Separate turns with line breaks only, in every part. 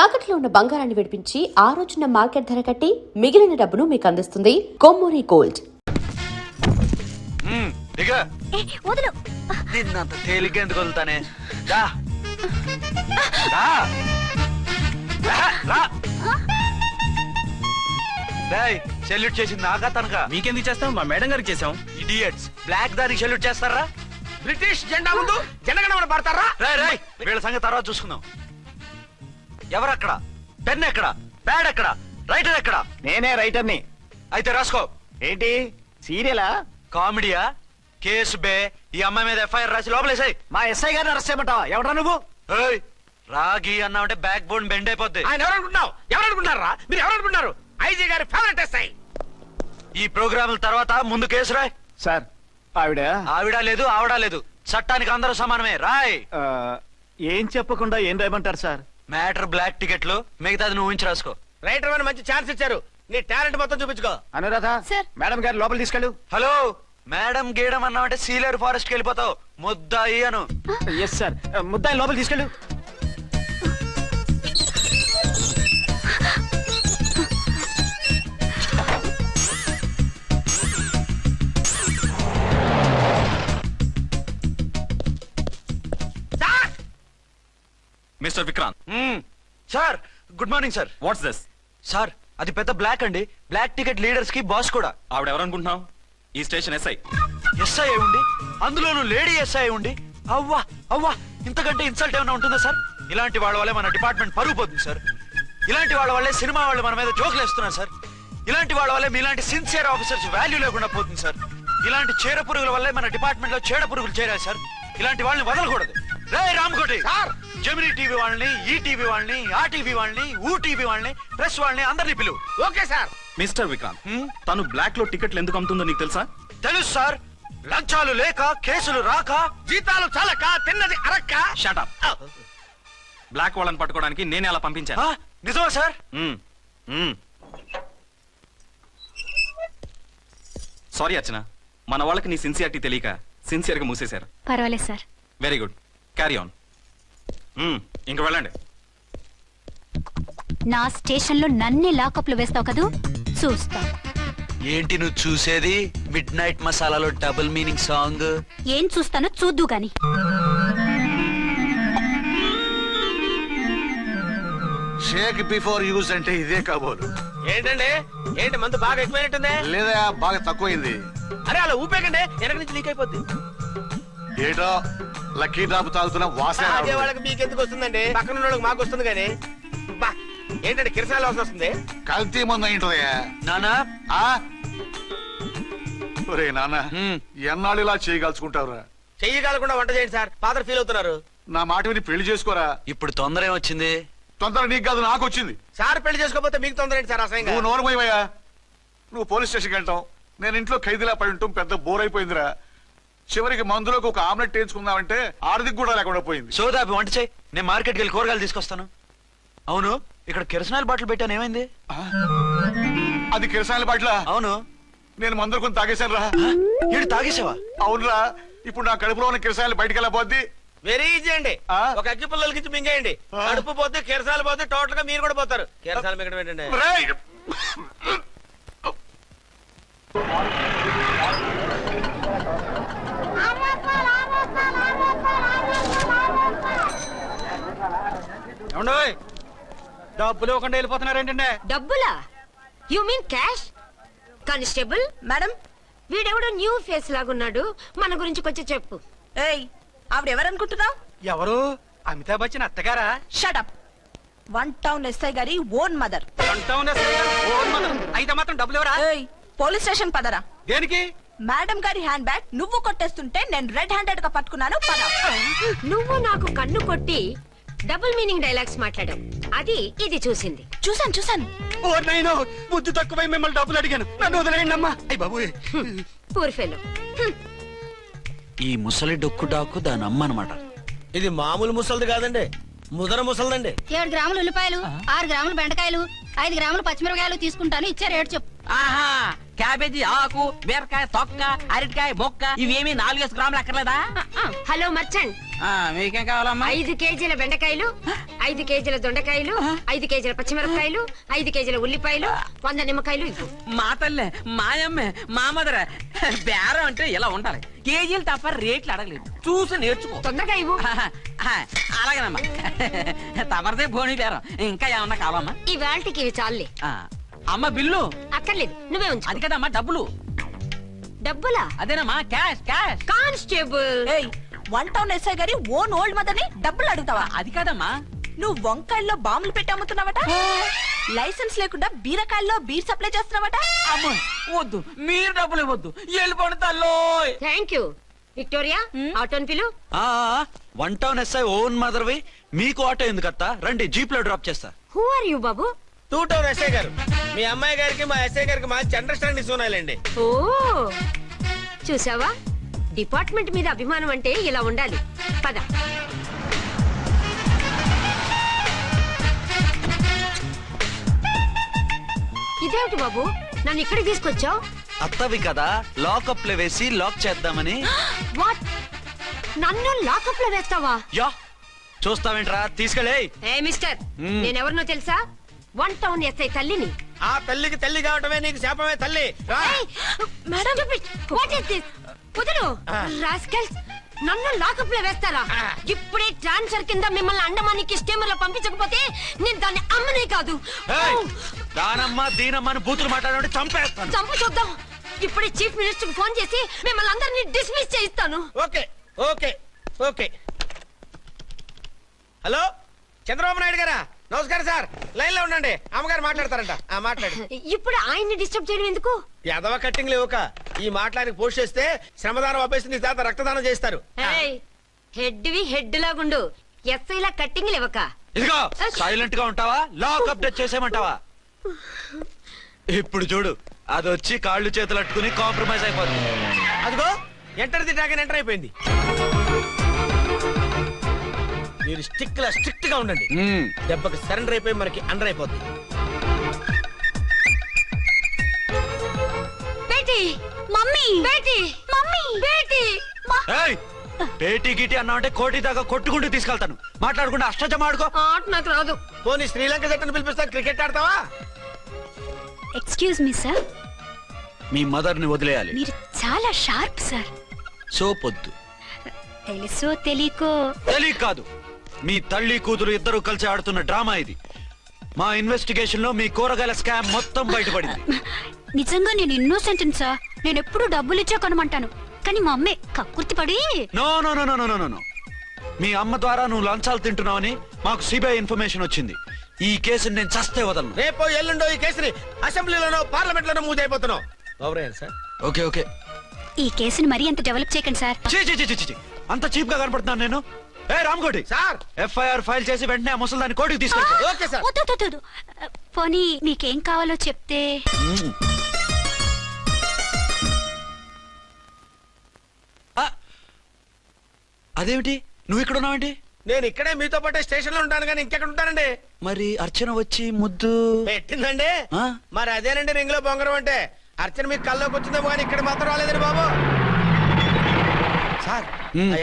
తాకట్లో ఉన్న బంగారాన్ని విడిపించి ఆ రోజున మార్కెట్ ధర కట్టి మిగిలిన డబ్బును మీకు అందిస్తుంది కొమ్మూరి గోల్డ్.
నిన్నంత తేలిగ్గా ఎందుకు వదులుతానే? సెల్యూట్ చేసింది నాకా తనకా?
మీకెందుకు చేస్తాం? మా మేడం గారికి చేసాం.
ఇడియట్స్, బ్లాక్ దానికి సెల్యూట్ చేస్తారా?
బ్రిటిష్ జెండా ముందు జనగణమన పడతారా?
వీళ్ళ సంగతి తర్వాత చూసుకుందాం. ఎవరక్కడ? పెన్ ఎక్కడ? ప్యాడ్ ఎక్కడ? రైటర్ ఎక్కడ?
నేనే రైటర్ని.
అయితే రాసుకో.
ఏంటి సీరియలా?
కామెడీయా? కేసు బే. ఈ అమ్మాయి మీద ఎఫ్ఐఆర్ రాసి లోపలేసాయి.
మా ఎస్ఐ గారిని అరెస్ట్ చేయమంటావా? ఎవడా నువ్వు?
రాగి అన్నావంటే బ్యాక్ బోన్ బెండ్ అయిపోద్ది.
ఆయన ఎవరనుకుంటున్నావు? ఎవరనుకుంటారా మీరు? ఎవరనుకుంటున్నారు? ఐజీ గారి ఫేవరెట్ ఎస్ఐ.
ఈ ప్రోగ్రాముల తర్వాత ముందు కేసు రాయ్.
సార్
ఆవిడ లేదు, ఆవిడ లేదు, చట్టానికి అందరూ సమానమే. రాయ్.
ఏం చెప్పకుండా ఏం రాయమంటారు సార్?
మ్యాటర్ బ్లాక్ టికెట్లు, మిగతాది నువ్వు ఊహించి రాసుకో.
రైటర్ అని మంచి ఛాన్స్ ఇచ్చారు, నీ టాలెంట్ మొత్తం చూపించుకో. అనురాధ
సార్.
మేడం గారి లోపల తీసుకెళ్ళు.
హలో, మేడం గీయడం అన్నావంటే సీలేరు ఫారెస్ట్ కి వెళ్ళిపోతావు. ముద్దాయి అను.
Yes sir. ముద్దాయి లోపల తీసుకెళ్ళు.
Mister Vikrant.
Sir, good morning sir.
What's this?
Sir, అది పెద్ద బ్లాక్ అండి. బ్లాక్ టికెట్ లీడర్స్ కి బాస్ కూడా.
ఆవిడ ఎవరనుకుంటున్నావు? ఈ స్టేషన్ ఎస్ఐ.
ఎస్ఐ ఉండి, అందులోనూ లేడీ ఎస్ఐ ఉండి, అవ్వా అవ్వా, ఇంతకంటే ఇన్సల్ట్ ఏమైనా ఉంటుందా సార్? ఇలాంటి వాళ్ళ వల్లే మన డిపార్ట్మెంట్ పరుగు పోతుంది సార్. ఇలాంటి వాళ్ళ వల్లే సినిమా వాళ్ళు మన మీద జోకులు వేస్తున్నారు సార్. ఇలాంటి వాళ్ళ వల్లే మీలాంటి సిన్సియర్ ఆఫీసర్స్ వాల్యూ లేకుండా పోతుంది సార్. ఇలాంటి చీడ పురుగుల వల్లే మన డిపార్ట్మెంట్ లో చీడ పురుగులు చేరాయి సార్. ఇలాంటి వాళ్ళని వదలకూడదు. రే రామ్కోటి సార్, జెమినీ టీవీ వాళ్ళని, ఈ టీవీ వాళ్ళని, ఆ టీవీ వాళ్ళని, ఊ టీవీ వాళ్ళని, ప్రెస్ వాళ్ళని అందరినీ పిలువు.
Okay sir.
మిస్టర్ విక్రాంత్, తను బ్లాక్ లో టికెట్లు ఎందుకు అమ్ముతుందో నీకు తెలుసా?
తెలుసు సార్. లంచాలు లేక, కేసులు రాక,
జీతాలు చాలక, తిన్నది అరక్క.
Shut up. బ్లాక్ వాళ్ళని పట్టుకోవడానికి నేనే అలా పంపించాను.
నిజమా సార్?
సారీ అర్చన, మన వాళ్ళకి నీ సిన్సియారిటీ తెలియక సిన్సియర్ గా మూసేశారు.
పర్వాలేదు sir.
Very good, carry on. ఇంక వెళ్ళండి.
నా స్టేషన్ లో నన్నే లాకప్ లో వేస్తావు కదూ, చూస్తా.
ఏంటి నువ్వు చూసేది? మిడ్ నైట్ మసాలాలో డబుల్ మీనింగ్ సాంగ్.
ఏం చూస్తానో చూద్దు గాని.
షేక్ బిఫోర్ యూజ్ అంటే ఇదే కాబోలు.
ఏంటండి, ఏంటి మందు బాగా ఎక్కువైనట్టుంది?
లేదా బాగా తక్కువైంది.
అరే అలా ఊపేకండి, వెనక నుంచి లీక్ అయిపోద్ది.
ఏటో లక్కీ డ్రాప్ తాగుతున్న వాసన.
అదే వాళ్ళకి మీకెందుకు వస్తుందండి? పక్కన ఉన్న వాళ్ళకి మాకు వస్తుంది కానీ. బా, ఏంటంటే కిరసాల వాసన వస్తుంది.
కల్తీ మందు అయింటదయ్యా.
నానా,
ఒరే నాన్న, ఎన్నాళ్ళు ఇలా చేయగలుచుకుంటావురా?
చెయ్యగలకుండా వంట చేయండి సార్, ఫాదర్ ఫీల్ అవుతున్నారు.
నా మాట విని పెళ్లి చేసుకోరా.
ఇప్పుడు తొందర ఏమొచ్చింది?
తొందర నీకు కాదు, నాకు వచ్చింది.
సార్ పెళ్లి చేసుకోకపోతే మీకు తొందర ఏంటి సార్? అసహ్యంగా.
నువ్వు నోరుమోయ్యా. నువ్వు పోలీస్ స్టేషన్కి వెళ్తావు, నేను ఇంట్లో ఖైదీలా పడి ఉంటాం. పెద్ద బోర్ అయిపోయిందిరా. చివరికి మందులోకి ఒక ఆమ్లెట్ వేయించుకుందామంటే ఆర్థిక కూడా లేకుండా పోయింది.
సోదాపి వంట చేయి, నేను మార్కెట్కి వెళ్ళి కూరగాయలు తీసుకొస్తాను. అవును, ఇక్కడ కిరసనాయిల్ బాటిల్ పెట్టాను, ఏమైంది?
అది కిరసాయల బాటిలా?
అవును.
నేను మందులు కొని తాగేశాను రా.
ఈడు తాగేసావా?
అవునురా. ఇప్పుడు నా కడుపులో ఉన్న కిరసాయలు బయటికి వెళ్ళబోద్ది.
వెరీ ఈజీ అండి. ఒక అగ్గి పుల్లలకి మింగేయండి, కడుపు పోతే కిరసాలు పోతే టోటల్ గా మీరు కూడా పోతారు. కిరసాలు మింగడం ఏంటండి? డబ్బులు ఇవ్వకుండా వెళ్ళిపోతున్నారు ఏంటంటే?
డబ్బులా? You mean cash? Constable madam, వీడెవడో న్యూ ఫేస్ లాగున్నాడు, మన గురించి కొంచెం చెప్పు.
ఏయ్, ఆవిడెవరనుకుంటున్నావు?
ఎవరు? అమితాబ్ బచ్చన్ అత్తగారా?
షటప్. 1 టౌన్ ఎస్ఐ గారి ఓన్ మదర్.
అయితే మాత్రం డబ్బులు ఎవరా?
ఏయ్, పోలీస్ స్టేషన్ పదరా.
దేనికి?
మేడం గారి హ్యాండ్ బ్యాగ్ నువ్వు కొట్టేస్తుంటే నేను రెడ్ హ్యాండెడ్ గా పట్టుకున్నాను. పద.
నువ్వు నాకు కన్ను కొట్టి డబుల్ మీనింగ్ డైలాగ్స్ మాట్లాడావు, అది ఇది చూసింది.
చూసాను.
ఓ నైనో, బుద్ధి తక్కువై మిమ్మల్ని డబ్బులు అడిగాను, నన్ను వదిలేయండి అమ్మా. అయ్య బాబు,
పూర్ ఫెలో.
ఈ ముసలి డొక్కు డాకు దాని అమ్మ అనమాట.
ఇది మామూలు ముసలిది కాదండి, ముదర ముసలిదండి.
7 గ్రాములు ఉల్లిపాయలు, 6 గ్రాములు బెండకాయలు, 5 గ్రాములు పచ్చిమిరపకాయలు తీసుకుంటాను. ఇచ్చే రేటు చెప్పు.
ఆహా,
క్యాబేజీ ఆకు బీరకాయ తొక్క అరటికాయ బొక్క ఇవేమి 4 గ్రాములు అక్కర్లేదా?
హలో మర్చండ్,
మీకేం కావాలమ్మా?
5 కేజీల బెండకాయలు, 5 కేజీల దొండకాయలు, 5 కేజీల పచ్చిమిరపకాయలు, 5 కేజీల ఉల్లిపాయలు, 100 నిమ్మకాయలు ఇవ్వు.
మా తల్లే మాయమ్మే మా మదర బేరం అంటే ఇలా ఉండాలి. కేజీలు తప్ప రేట్లు అడగలేదు, చూసి నేర్చుకో.
తొందరగా ఇవ్వు.
అలాగేనమ్మా. తమరిదే భోని బేరం. ఇంకా ఏమన్నా కావాలమ్మా?
ఇవాళకి ఇవి చాలులే.
అమ్మ బిల్లు
అక్కర్లేదు, నువ్వే ఉంచు.
అది కదమ్మా డబ్బులు.
డబ్బులా?
అదేనమ్మా క్యాష్ క్యాష్.
కానిస్టేబుల్,
ఏయ్, 1 టౌన్ ఎస్ఐ గారి ఓన్ ఓల్డ్ మదర్ ని డబ్బులు అడుగుతావా?
అది కదమ్మా.
నువ్వు వంకాయల్లో బాంబులు పెట్టి అమ్ముతున్నావట, లైసెన్స్ లేకుండా బీరకాయల్లో బీర్ సప్లై చేస్తున్నావట.
అమ్మో వద్దు, మీరు డబ్బులు ఇవ్వద్దు, వెళ్ళిపోండి తల్లో.
Thank you. విక్టోరియా, ఆటోన్ పిలు.
1 టౌన్ ఎస్ఐ ఓన్ మదర్వి, మీకు ఆటో ఎందుకు అత్త? రండి, జీప్ లో డ్రాప్ చేస్తా.
హూ ఆర్ యూ బాబు?
2 టౌన్ ఎస్ఐ గారు, మీ అమ్మాయి గారికి మా ఎస్ఐ గారికి మంచి అండర్స్టాండింగ్ ఉన్నాయండి.
ఓ, చూసావా, డిపార్ట్మెంట్ మీద అభిమానం అంటే ఇలా ఉండాలి. పద. ఇదేమిటి బాబు, నన్ను ఇక్కడికి తీసుకొచ్చావు?
అత్తవి కదా, లాకప్ లో వేసి లాక్ చేద్దామని.
వాట్, నన్ను లాకప్ లో వేస్తావా?
యా, చూస్తావేంట్రా, తీసుకెళ్ళే.
ఏ మిస్టర్, నేనెవరినో తెలుసా? 1 టౌన్ ఎస్ఐ తల్లిని.
ఆ తల్లికి తల్లి కావటమే నీకు శాపమే తల్లి. రా.
Madam, what is this? వదులు. రాస్కల్స్, నన్ను లాకప్ లో వేస్తారా? ఇప్పుడే ట్రాన్స్ఫర్ కింద మిమ్మల్ని అండమానికి స్టీమర్ లో పంపించకపోతే నేను దాన్ని అమ్మనే కాదు.
ఏయ్, దానమ్మ దీనమ్మని బూతులు మాట్లాడే చంపేస్తాను.
చంపు చూద్దాం. ఇప్పుడే చీఫ్ మినిస్టర్ కి ఫోన్ చేసి మిమ్మల్ని అందరినీ డిస్మిస్ చేయిస్తాను.
Okay okay okay. Hello, Chandrababu Naidu గారా? నమస్కారం సార్, లైన్ లో ఉండండి, అమ్మగారు మాట్లాడతారంట. మాట్లాడు.
ఇప్పుడు ఆయన్ని డిస్టర్బ్ చేయడం ఎందుకు?
ఎదవ కట్టింగ్ లేవుక ఈ మాట్లాడి పోస్ట్ చేస్తే శ్రమదానం అభ్యసి నీ తాత రక్తదానం చేస్తారు.
హెడ్ వి హెడ్ లాగుండు, ఎస్ఐ లా కట్టింగ్ లేవక.
ఇదిగో సైలెంట్ గా ఉంటావా, లాక్ అప్డేట్ చేసేమంటావా? ఇప్పుడు చూడు, అది వచ్చి కాళ్ళు చేతులు అట్టుకుని కాంప్రమైజ్ అయిపోతుంది.
అదిగో ఎంటర్ ది డ్రాగన్ ఎంటర్ అయిపోయింది. మీరు స్ట్రిక్ట్ గా ఉండండి, దెబ్బకి సరెండర్ అయిపోయి మనకి అండర్ అయిపోద్ది.
Beti, mummy, Beti, mummy, Beti.
ఏయ్, పేటీ గిటి అన్నావంటే కోటి దాకా కొట్టుకుంటూ తీసుకెళ్తాను. మాట్లాడకుండా అష్టజమ ఆడుకో.
ఆట నాకు రాదు.
పోనీ శ్రీలంక జట్టును పిలిపిస్తా, క్రికెట్ ఆడతావా?
ఎక్స్క్యూజ్ మీ సార్,
మీ మదర్ ని వదిలేయాలి.
మీరు చాలా షార్ప్ సార్.
సోపొద్దు.
తెలుసో తెలియకో
తెలియ కాదు, మీ తల్లి కూతురు ఇద్దరు కలిసి ఆడుతున్న డ్రామా ఇది. మా ఇన్వెస్టిగేషన్ లో మీ కూరగాయల స్కామ్ మొత్తం బయటపడింది.
నిజంగా నేను ఇన్నోసెంట్ సార్. నేను ఎప్పుడు డబ్బులు ఇచ్చా కొనమంటాను, కానీ మా అమ్మే కక్కుర్తి పడి.
No no no no no no no. మీ అమ్మ ద్వారా నువ్వు లంచాలు తింటున్నావని మాకు సిబిఐ ఇన్ఫర్మేషన్ వచ్చింది. ఈ కేసుని నేను చస్తే వదలను.
రేపో ఎల్లుండో ఈ కేసుని అసెంబ్లీలోనో పార్లమెంట్ లోనో మూవ్ అయిపోతున్నావు. Sir
okay okay.
ఈ కేసుని మరీ అంత డెవలప్ చేయకండి సార్.
చీ చీ చీ చీ, అంత చీప్ గా కనపడుతున్నాను నేను? ఏ రామ్కోటి
సార్,
ఎఫ్ఐఆర్ ఫైల్ చేసి వెంటనే ఆ ముసలిదాన్ని కోర్టుకి తీసుకెళ్ళి.
Okay sir.
వద్దు, వద్దు, వద్దు. పోనీ మీకేం కావాలో చెప్తే.
అదేమిటి, నువ్వు ఇక్కడ ఉన్నావేంటి?
నేను ఇక్కడే మీతో పాటే స్టేషన్ లో ఉంటాను, కానీ ఇంకెక్కడ ఉంటానండి?
మరి అర్చన వచ్చి ముద్దు
పెట్టిందండి.
ఆ?
మరి అదేనండి రింగ్ లో బొంగరం అంటే. అర్చన మీకు కల్లోకి వచ్చిందేమో కానీ ఇక్కడ మాత్రం రాలేదండి బాబు. సార్,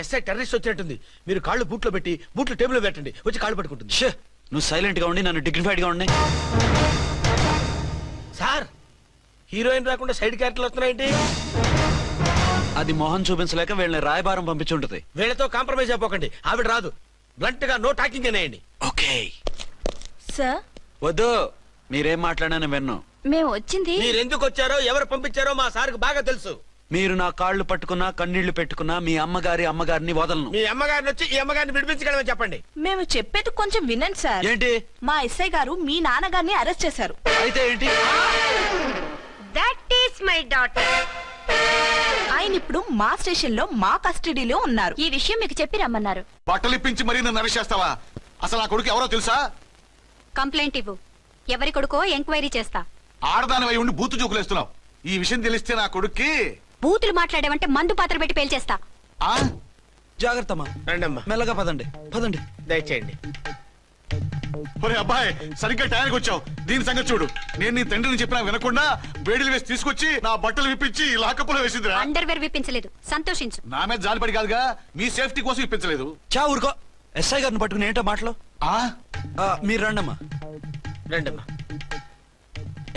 ఎస్ఐ టెర్రరిస్ట్ వచ్చినట్టుంది. మీరు కాళ్ళు బూట్లో పెట్టి బూట్లు టేబుల్ పెట్టండి, వచ్చి కాళ్ళు పట్టుకుంటుంది.
ఛే, నువ్వు సైలెంట్ గా ఉండి నన్ను డిగ్నిఫైడ్ గా ఉండి.
సార్, హీరోయిన్ రాకుండా సైడ్ క్యారెక్టర్లు వస్తున్నాయేంటి?
అది మొహం చూపించలేక వీళ్ళని రాయబారం పంపించుంటది.
వీళ్ళతో కాంప్రమైజ్ అయిపోకండి, ఆవిడ రాదు. బ్లంట్ గా నో టాకింగ్ అనేయండి.
ఓకే
సార్,
వద్దు, మీరేం మాట్లాడానని విన్ను.
మేము వచ్చింది.
మీరు ఎందుకు వచ్చారో ఎవరు పంపించారో మా సార్కు బాగా తెలుసు.
మీరు నా కాళ్ళు పట్టుకున్నా కన్నీళ్లు పెట్టుకున్నా మీ అమ్మగారిని వదలను.
మీ అమ్మగారిని వచ్చి ఈ అమ్మగారిని విడిపించగలమని చెప్పండి.
మేము చెప్పేది కొంచెం వినండి సార్.
ఏంటి?
మా ఎస్ఐ గారు మీ నాన్నగారిని అరెస్ట్ చేశారు.
అయితే ఏంటి?
That is my daughter.
ఆయన ఇప్పుడు మా స్టేషన్ లో మా కస్టడీలో ఉన్నారు.
ఈ విషయం మీకు చెప్పి రమ్మన్నారు.
బట్టలిప్పించి మరీ నన్ను అరెస్ట్ చేస్తావా? అసలు ఆ కొడుకు ఎవరో తెలుసా?
కంప్లైంట్ ఇవ్వు, ఎవరి కొడుకో ఎంక్వైరీ చేస్తా.
ఆడదానివై ఉండి బూతు జోకులేస్తున్నావు. ఈ విషయం తెలిస్తే నా కొడుక్కి.
బూతులు మాట్లాడేవంటే మందు పాత్ర పెట్టి పేల్చేస్తా.
ఆ?
జాగ్రత్తమ్మా,
రండమ్మా,
మెల్లగా పదండి పదండి.
దయచేయండి.
ఒరే అబ్బాయి సరిగ్గా టైంకి వచ్చావు. దీని సంగతి చూడు. నేను నీ తండ్రిని చెప్పినా వినకుండా వేడిలు వేసి తీసుకొచ్చి నా బట్టలు విప్పించి లాకప్పులో వేసిందిరా.
అండర్వేర్ విప్పించలేదు, సంతోషించు.
నా మీద జాలిపడి కాదుగా, మీ సేఫ్టీ కోసం ఇప్పించలేదు.
చా ఊరుకో. ఎస్ఐ గారిని పట్టుకుని ఏంటో మాటలు. మీరు రండమ్మా.
రండమ్మా.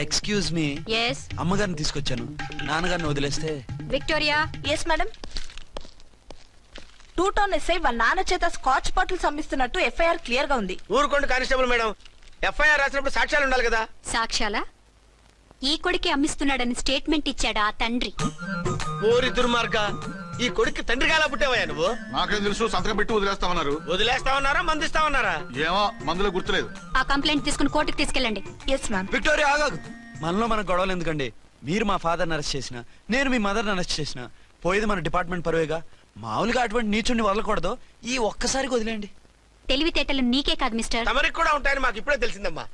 Excuse me.
ఎస్
అమ్మగారిని తీసుకొచ్చాను. నాన్నగారిని వదిలేస్తే.
Victoria.
Yes madam. 2 town SI వాళ్ళ నాన్న చేత స్కాచ్ బాటిల్స్ అమ్మిస్తున్నట్టు ఎఫ్ఐఆర్ క్లియర్ గా ఉంది.
ఊరుకోండి కానిస్టేబుల్ మేడం. ఎఫ్ఐఆర్ రాసినప్పుడు సాక్ష్యాలు ఉండాలి కదా.
సాక్ష్యాలా? ఈ కొడుకే అమ్మిస్తున్నాడని స్టేట్మెంట్ ఇచ్చాడా ఆ తండ్రి?
ఓరి దుర్మార్గ, ఈ కొడుక్కి తండ్రిగా ఎలా పుట్టావయ్యా నువ్వు?
నాకేం తెలుసు, సంతకం పెట్టి వదిలేస్తామన్నారు.
వదిలేస్తామన్నారా మందిస్తామన్నారా?
ఏమో, మందులో గుర్తులేదు.
ఆ కంప్లైంట్ తీసుకుని కోర్టుకు తీసుకెళ్ళండి.
Yes ma'am.
విక్టోరియా ఆగాగు. మనలో మన గొడవలు ఎందుకండి? మీరు మా ఫాదర్ని అరెస్ట్ చేసిన, నేను మీ మదర్ని అరెస్ట్ చేసిన, పోయేది మన డిపార్ట్మెంట్ పరువేగా. మామూలుగా అటువంటి నీచుని వదలకూడదు. ఈ ఒక్కసారికి వదిలేండి.
తెలివితేటలు నీకే కాదు మిస్టర్,
తమరికి కూడా ఉంటాయని మాకు ఇప్పుడే తెలిసిందమ్మా.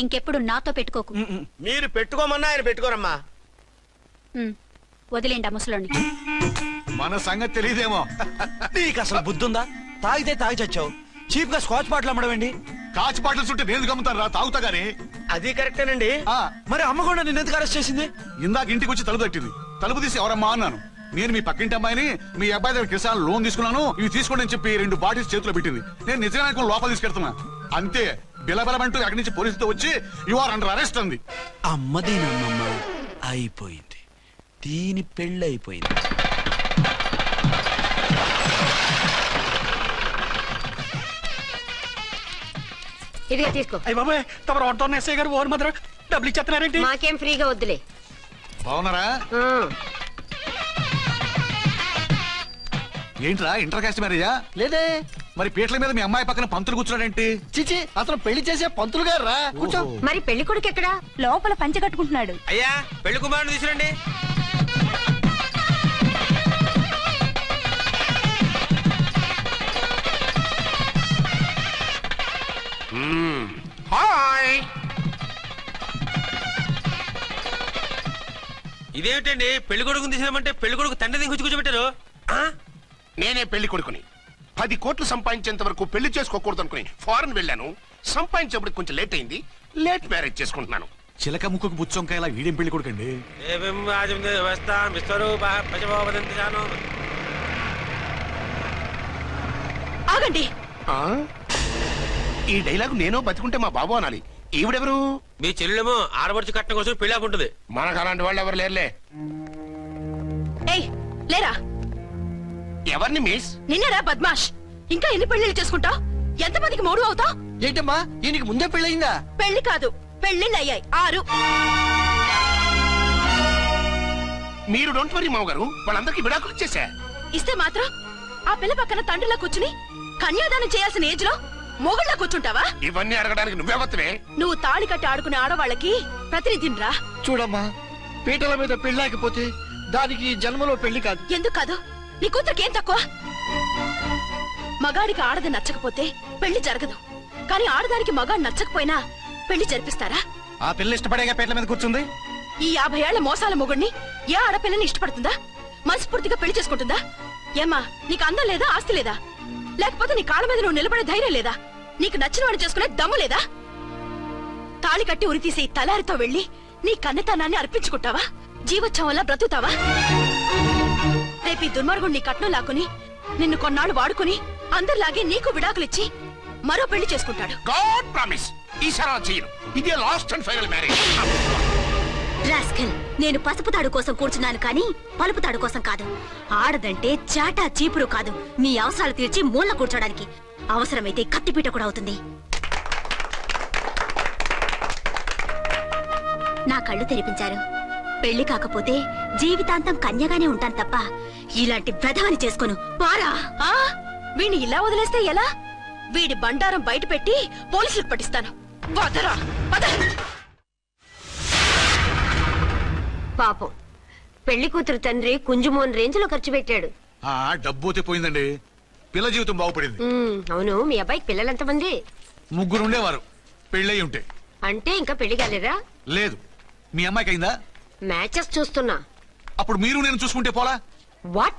ఇంకెప్పుడు నాతో పెట్టుకోకు.
మీరు పెట్టుకోమన్నా ఆయన పెట్టుకోరమ్మా.
వదిలేండి ఆ ముసలోని.
మన సంగతి తెలియదేమో.
నీకు అసలు బుద్ధుందా? తాగితే తాగి చచ్చావు. చీప్ గా స్కాచ్ బాటిల్ అమ్మడమేంటి?
కాచి బాటిల్స్ ఉంటే నేను గమ్ముతాను రా, తాగుతా గానీ.
అది కరెక్టేనండి.
మరి అమ్మ కూడా నిన్ను ఎందుకు అరెస్ట్ చేసింది?
ఇందాక ఇంటికి వచ్చి తలుపు తట్టింది. తలుపు తీసి ఎవరమ్మా అన్నాను. నేను మీ పక్కింటి అమ్మాయిని, మీ అబ్బాయి దగ్గర కిసాన్ లోన్ తీసుకున్నాను, ఇవి తీసుకోండి అని చెప్పి 2 బాటిల్స్ చేతిలో పెట్టింది. నేను నిజంగా లోపల తీసుకెళ్తున్నా. అంతే, బిలబలమంటూ అక్కడి నుంచి పోలీసుతో వచ్చి యు ఆర్ అండర్ అరెస్ట్ అంది.
అమ్మదేనమ్మమ్మ అయిపోయింది. దీని పెళ్ళి అయిపోయింది.
ఇదిగా తీసుకో.
అయ్య బాబాయ్, తమరు ఆటో ఎస్ఐ గారు ఓన్ మాత్రం డబ్బులు ఇచ్చేస్తున్నారేంటి?
మాకేం ఫ్రీగా వద్దులే.
బాగున్నారా? ఏంట్రా ఇంటర్ కాస్ట్ మ్యారేజా?
లేదే.
మరి పీటల మీద మీ అమ్మాయి పక్కన పంతులు కూర్చున్నాడేంటి?
చిచి, అతను పెళ్లి చేసే పంతులు గారు రా. కూర్చో.
మరి పెళ్లి కొడుకు ఎక్కడా?
లోపల పంచె కట్టుకుంటున్నాడు.
అయ్యా, పెళ్లి కుమారుని తీసుకురండి. హాయ్. ఇదేమిటండి, పెళ్లి కొడుకుని తీసినామంటే పెళ్లి కొడుకు తండ్రి దిగి కూర్చోబెట్టారు.
నేనే పెళ్లి కొడుకుని. 10 కోట్లు సంపాదించేంత వరకు పెళ్లి చేసుకోకూడదు అనుకుని ఫారెన్ వెళ్ళాను. సంపాదించేప్పుడు కొంచెం లేట్ అయింది. లేట్ మ్యారేజ్ చేసుకుంటున్నాను.
చిలక ముక్కుకు బుచ్చొంకాయ ఇలా వీడేం పెళ్లి కొడుకండి?
ఆగండి.
ఈ డైలాగ్ నేను బతికుంటే మా బాబు అనాలి. ఈవిడెవరు?
మీ చెల్లెమో ఆడబడుచు కట్టడం కోసం పెళ్లి ఆపుంటది.
మనకు అలాంటి వాళ్ళు ఎవరు లేరులే.
ఏయ్, లేరా.
ఎవరిని మిస్?
నిన్నరా బద్మాష్. ఇంకా ఎన్ని పెళ్లిళ్ళు చేసుకుంటావు? ఎంతమందికి మూడు అవుతావు?
ఏంటమ్మా, దీనికి ముందే పెళ్ళయిందా?
పెళ్లి కాదు, పెళ్లిళ్ళు అయ్యాయి 6.
మీరు డోంట్ వరీ మామగారు, వాళ్ళందరికీ విడాకులు ఇచ్చేసా.
ఇస్తే మాత్రం ఆ పిల్ల పక్కన తండ్రిలా కూర్చుని కన్యాదానం చేయాల్సిన ఏజ్ లో మొగుళ్ళ కూర్చుంటావా?
ఇవన్నీ అడగడానికి నువ్వెవత్తవే?
నువ్వు తాళి కట్టి ఆడుకునే ఆడవాళ్ళకి ప్రతినిధిరా.
చూడమ్మా, పీటల మీద పెళ్ళాకపోతే దానికి జన్మలో పెళ్లి కాదు.
ఎందుకు కాదు? నీ కూతురికేం తక్కువ? మగాడికి ఆడది నచ్చకపోతే పెళ్లి జరగదు. కానీ ఆడదానికి మగాడు నచ్చకపోయినా పెళ్లి జరిపిస్తారా?
ఆ పిల్ల ఇష్టపడేగా పీటల మీద కూర్చుంది.
ఈ 50 ఏళ్ల మోసాల మొగుడిని ఏ ఆడపిల్లని ఇష్టపడుతుందా? మనస్ఫూర్తిగా పెళ్లి చేసుకుంటుందా? ఏమ్మా, నీకు అందం లేదా, ఆస్తి లేదా? లేకపోతే నీ కాళ్ళ మీద నువ్వు నిలబడే ధైర్యం లేదా? నీకు నచ్చిన వాడు చేసుకునే దమ్ము లేదా? తాళి కట్టి ఉరి తీసే ఈ తలారితో వెళ్లి నీ కన్నెతనాన్ని అర్పించుకుంటావా? జీవోత్సవంలా బ్రతుకుతావా? రేపు ఈ దుర్మార్గుడు నీ కట్నం లాక్కుని నిన్ను కొన్నాళ్ళు వాడుకుని అందరిలాగే నీకు విడాకులిచ్చి మరో పెళ్లి చేసుకుంటాడు.
గాడ్ ప్రామిస్, ఈసారి అలా చేయను. ఇదే last and final marriage.
Rascal, నేను పసుపు తాడు కోసం కూర్చున్నాను కానీ పలుపు తాడు కోసం కాదు. ఆడదంటే చాటా చీపురు కాదు, మీ అవసరాలు తీర్చి మూల కూర్చోడానికి. అవసరమైతే కత్తిపీట కూడా అవుతుంది. నా కళ్ళు తెరిపించారు. పెళ్లి కాకపోతే జీవితాంతం కన్యగానే ఉంటాను తప్ప ఇలాంటి ప్రధాని చేసుకోను. పారా.
వీణ్ణి ఇలా వదిలేస్తే ఎలా? వీడి బండారం బయట పెట్టి పోలీసులకు పట్టిస్తాను. వదరా, వద.
పాపం, పెళ్లి కూతురు తండ్రి కుంజుమోన్ రేంజ్ లో ఖర్చు పెట్టాడు.
డబ్బు పోయిందండి. పిల్ల జీవితం బాగుపడింది.
అవును, మీ అబ్బాయికి పిల్లలు ఎంతమంది?
3 ఉండేవారు. పెళ్ళయి ఉంటే.
అంటే ఇంకా పెళ్లి కాలేదా?
లేదు. మీ అమ్మాయికి అయిందా?
మ్యాచెస్ చూస్తున్నా.
అప్పుడు మీరు నేను చూసుకుంటే పోలా?
వాట్?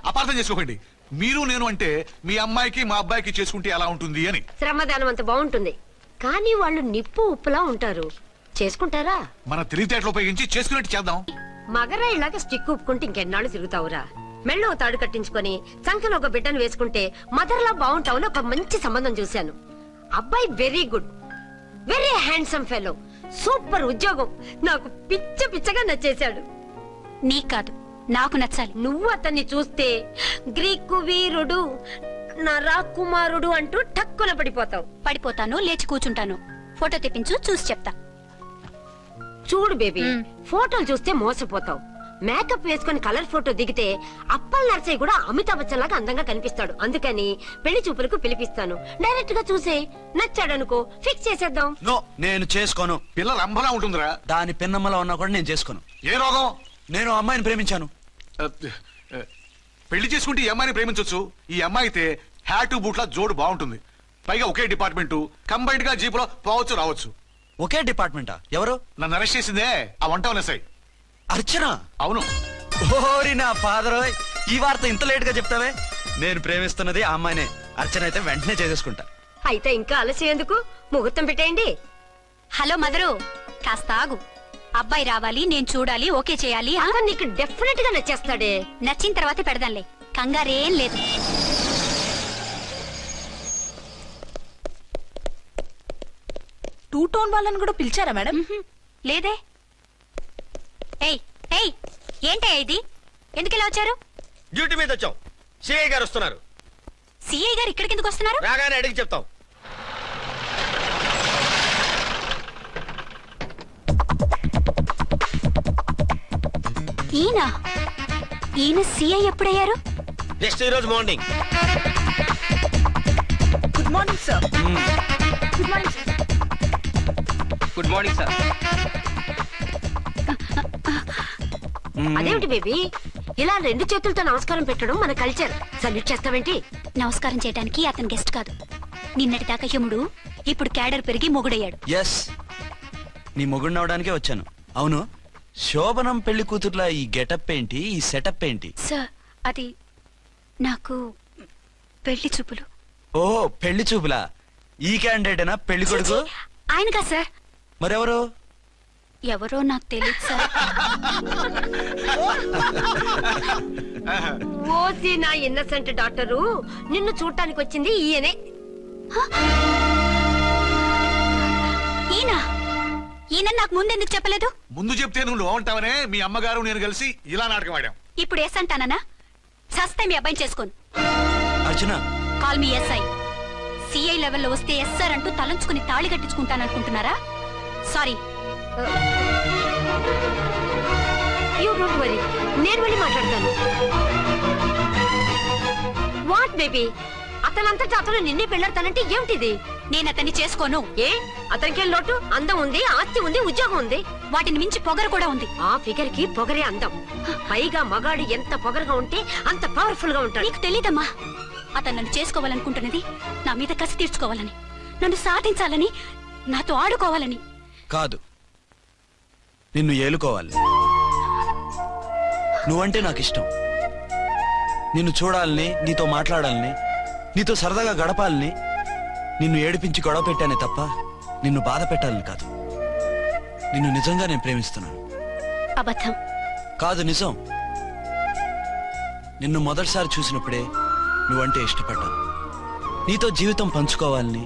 అపార్థం చేసుకోకండి. మీరు నేను అంటే మీ అమ్మాయికి మా అబ్బాయికి చేసుకుంటే ఎలా ఉంటుంది అని.
శ్రమదానం అంత బాగుంటుంది, కానీ వాళ్ళు నిప్పు ఉప్పులా ఉంటారు. చేసుకుంటారా?
మన తెలివితేటలు ఉపయోగించి చేసుకున్నట్టు చేద్దాం.
మగరాయిలాగా స్టిక్ ఉప్పుకుంటే ఇంకెన్నాళ్ళు తిరుగుతావురా? మెళ్ళో తాడు కట్టించుకొని చంకలో ఒక బిడ్డను వేసుకుంటే మదర్లా బాగుంటావుని ఒక మంచి సంబంధం చూశాను. అబ్బాయి very good, very handsome fellow, super ఉద్యోగం. నాకు పిచ్చగా నచ్చేశాడు.
నీకు కాదు, నాకు నచ్చాలి.
నువ్వు అతన్ని చూస్తే గ్రీకు వీరుడు, నా రాకుమారుడు అంటూ టక్కున పడిపోతావు.
పడిపోతాను, లేచి కూర్చుంటాను. ఫోటో తెప్పించు, చూసి చెప్తా.
చూడు బేబీ, ఫోటోలు చూస్తే మోసపోతావు. మేకప్ వేసుకుని కలర్ ఫోటో దిగితే అప్పల్ నర్సయ్య కూడా అమితాబ్ బచ్చన్ లాగా అందంగా కనిపిస్తాడు. అందుకని పెళ్లి చూపులకు పిలిపిస్తాను. డైరెక్ట్ గా చూసే నచ్చాడనుకో ఫిక్స్ చేసేద్దాం.
నో, నేను చేసుకోను.
పిల్లలు అంబలా ఉంటుందిరా.
దాని పిన్నమ్మలా ఉన్నా కూడా నేను చేసుకోను.
ఏ రోగం?
నేను ఆ అమ్మాయిని ప్రేమించాను.
పెళ్లి చేసుకుంటే ఈ అమ్మాయిని ప్రేమించొచ్చు. ఈ అమ్మాయి అయితే హ్యాటు బూట్ల జోడు బాగుంటుంది. పైగా ఒకే డిపార్ట్మెంట్, కంబైన్డ్ గా జీపులో పోవచ్చు రావచ్చు.
ఒకే డిపార్ట్మెంటా? ఎవరు?
నన్ను అరెస్ట్ చేసిందే ఆ వంట ఎస్ఐ
అర్చన.
అవును.
ఓరి నా ఫాదర్, ఈ వార్త ఇంత లేట్ గా చెప్తావే. నేను ప్రేమిస్తున్నది ఆ అమ్మాయినే. అర్చన అయితే వెంటనే చేసేసుకుంటా.
అయితే ఇంకా ఆలస్యం ఎందుకు, ముహూర్తం పెట్టేయండి.
హలో మదరు, కాస్త ఆగు. అబ్బాయి రావాలి, నేను చూడాలి, ఓకే చేయాలి.
అతను నీకు డెఫినెట్ గా నచ్చేస్తాడే.
నచ్చిన తర్వాతే పెడదాంలే, కంగారేం లేదు.
టూ టోన్ వాళ్ళని కూడా పిలిచారా మేడం?
లేదే. ఏయ్ ఏయ్, ఏంటే ఇది? ఎందుకు ఇలా వచ్చారు?
డ్యూటీ మీద వచ్చాం. సిఐ గారు వస్తున్నారు.
సిఐ గారు ఇక్కడికి ఎందుకు వస్తున్నారు?
రాగానే అడిగి చెప్తాం.
ఈయన సిఐ ఎప్పుడయ్యారు?
నెక్స్ట్ ఈ రోజు morning.
Good morning sir. Good morning sir.
Good morning sir.
అదేమిటి బేబీ, ఇలా రెండు చేతులతో నమస్కారం పెట్టడం మన కల్చర్. సల్యూట్ చేస్తావేంటి?
నమస్కారం చేయడానికి అతను గెస్ట్ కాదు. నిన్నటి దాకా యముడు, ఇప్పుడు క్యాడర్ పెరిగి మొగుడయ్యాడు.
ఎస్, నీ మొగుడిని అవడానికే వచ్చాను. అవును, శోభనం పెళ్లి కూతుర్లా ఈ గెటప్ ఏంటి, ఈ సెటప్ ఏంటి?
సార్, అది నాకు పెళ్లి చూపులు.
ఓ, పెళ్లి చూపులా? ఈ క్యాండిడేటేనా పెళ్లి కొడుకు?
ఆయనగా సార్.
మరెవరు?
ఎవరో నాకు తెలియదు సార్.
ఓసి నా ఇన్నసెంట్ డాక్టరు, నిన్ను చూడటానికి వచ్చింది ఈయనే.
ఈయన నాకు ముందెందుకు చెప్పలేదు?
ముందు చెప్తే నువ్వు బాగుంటావనే మీ అమ్మగారు నేను కలిసి ఇలా నాటకం ఆడాం.
ఇప్పుడు ఎస్ అంటానా? సస్తే మీ అబ్బాయిని చేసుకోను.
అర్చన,
కాల్ మీ ఎస్ఐ. సిఐ లెవెల్లో వస్తే ఎస్ఆర్ అంటూ తలంచుకుని తాళి కట్టించుకుంటాననుకుంటున్నారా? సారీ.
యూ డోంట్ వరీ, నేను వెళ్ళి మాట్లాడతాను. వాట్ బేబీ, అతనంతటా అతను నిన్నే పెళ్ళాడతానంటే ఏమిటిది?
నేను అతన్ని చేసుకోను.
ఏ, అతనికేం లోటు? అందం ఉంది, ఆస్తి ఉంది, ఉద్యోగం ఉంది.
వాటిని మించి పొగరు కూడా ఉంది.
ఆ ఫిగర్ కి పొగరే అందం. పైగా మగాడు ఎంత పొగరుగా ఉంటే అంత పవర్ఫుల్ గా ఉంటాడు.
నీకు తెలీదమ్మా, అతను నన్ను చేసుకోవాలనుకుంటున్నది నా మీద కసి తీర్చుకోవాలని, నన్ను సాధించాలని, నాతో ఆడుకోవాలని
కాదు, నిన్ను ఏలుకోవాలి. నువ్వంటే నాకు ఇష్టం. నిన్ను చూడాలని, నీతో మాట్లాడాలని, నీతో సరదాగా గడపాలని, నిన్ను ఏడిపించి గొడవ పెట్టానే తప్ప నిన్ను బాధ పెట్టాలని కాదు. నిన్ను నిజంగా నేను ప్రేమిస్తున్నాను.
అబద్ధం
కాదు, నిజం. నిన్ను మొదటిసారి చూసినప్పుడే నువ్వంటే ఇష్టపడ్డాను. నీతో జీవితం పంచుకోవాలని,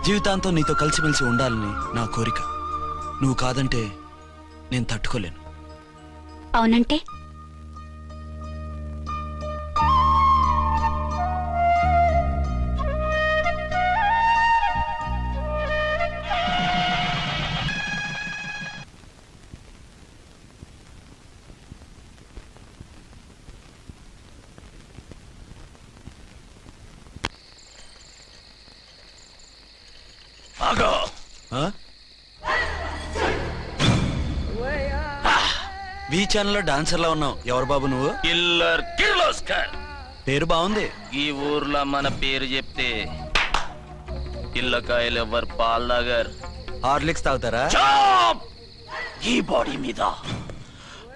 జీవితాంతం నీతో కలిసిమెలిసి ఉండాలని నా కోరిక. నువ్వు కాదంటే నేను తట్టుకోలేను.
అవునంటే
వి ఛానల్లో డాన్సర్ లా ఉన్నావు. ఎవరు బాబు నువ్వు?
కిల్లర్ కిర్లోస్కర్.
పేరు బాగుంది.
ఈ ఊర్లో మన పేరు చెప్తే పిల్లకాయలు ఎవరు పాల్ దాగర్.
హార్లిక్స్ తాగుతారా?
ఈ బాడీ మీద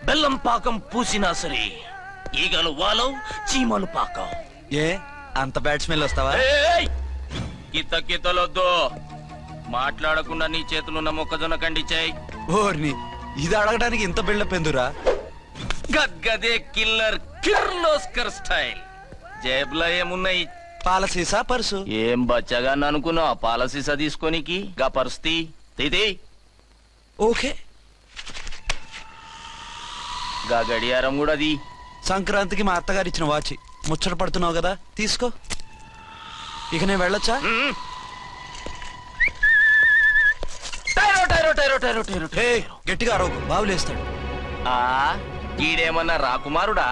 బెల్లం పాకం పూసినా సరే ఈగలు వాలవు, చీమలు పాకం.
ఏ అంత బ్యాడ్ స్మెల్ వస్తావా?
కితలొద్దు, మాట్లాడకుండా నీ చేతులున్న మొక్కజొన్న కండిచాయి.
ఓర్ని, ఇది అడగడానికి ఇంత బిల్డప్ ఎందురా?
గద్గదే కిల్లర్ కిర్లోస్కర్ స్టైల్. జేబులో ఏమున్నాయి?
పాలసీసా పర్సు?
ఏం బచ్చగా అనుకున్నావు? పాలసీసా తీసుకోనికి గా పరిస్థితి తీది.
ఓకే.
గా గడియారం కూడా అది.
సంక్రాంతికి మా అత్తగారు ఇచ్చిన వాచ్. ముచ్చట పడుతున్నావు కదా, తీసుకో. ఇక నేను వెళ్ళొచ్చా? గట్టిగా అరవకు, బావులేస్తాడు.
ఈడేమన్నా రాకుమారుడా?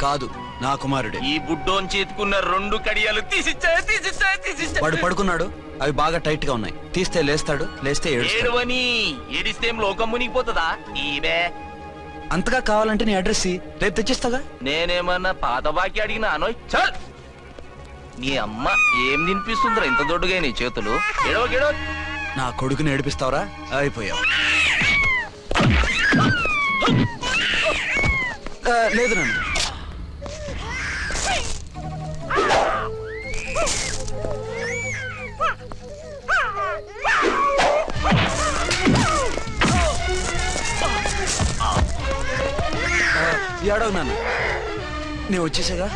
కాదు, నా కుమారుడే.
ఈ బుడ్డోన్ చేతుకున్న 2 కడియాలు తీసిచ్చా.
వాడు పడుకున్నాడు, అవి బాగా టైట్ గా ఉన్నాయి. తీస్తే లేస్తాడు, లేస్తే ఏడుస్తాడు.
ఏడువని ఏడిస్తే లోకం మునిగిపోతుందా? ఈబే
అంతగా కావాలంటే నీ అడ్రస్ రేపు తెచ్చిస్తాగా.
నేనేమన్నా పాత బాకి అడిగినా అనోయ్. చల్, నీ అమ్మ ఏం తినిపిస్తుందిరా ఇంత దొడ్డుగా నీ చేతులు? గెడవ
నా కొడుకుని ఏడిపిస్తావరా? అయిపోయావు. లేదు నన్ను. ఏడవు నాన్న, నేను వచ్చేసాగా.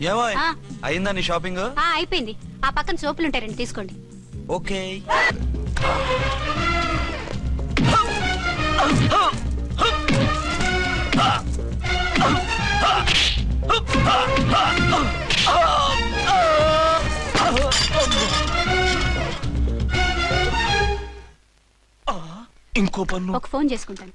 ఏమో అయిందా నీ షాపింగ్?
అయిపోయింది. ఆ పక్కన సోపులుంటాయి, రండి తీసుకోండి.
ఓకే.
ఇంకో పన్ను.
ఒక ఫోన్ చేసుకుంటాను.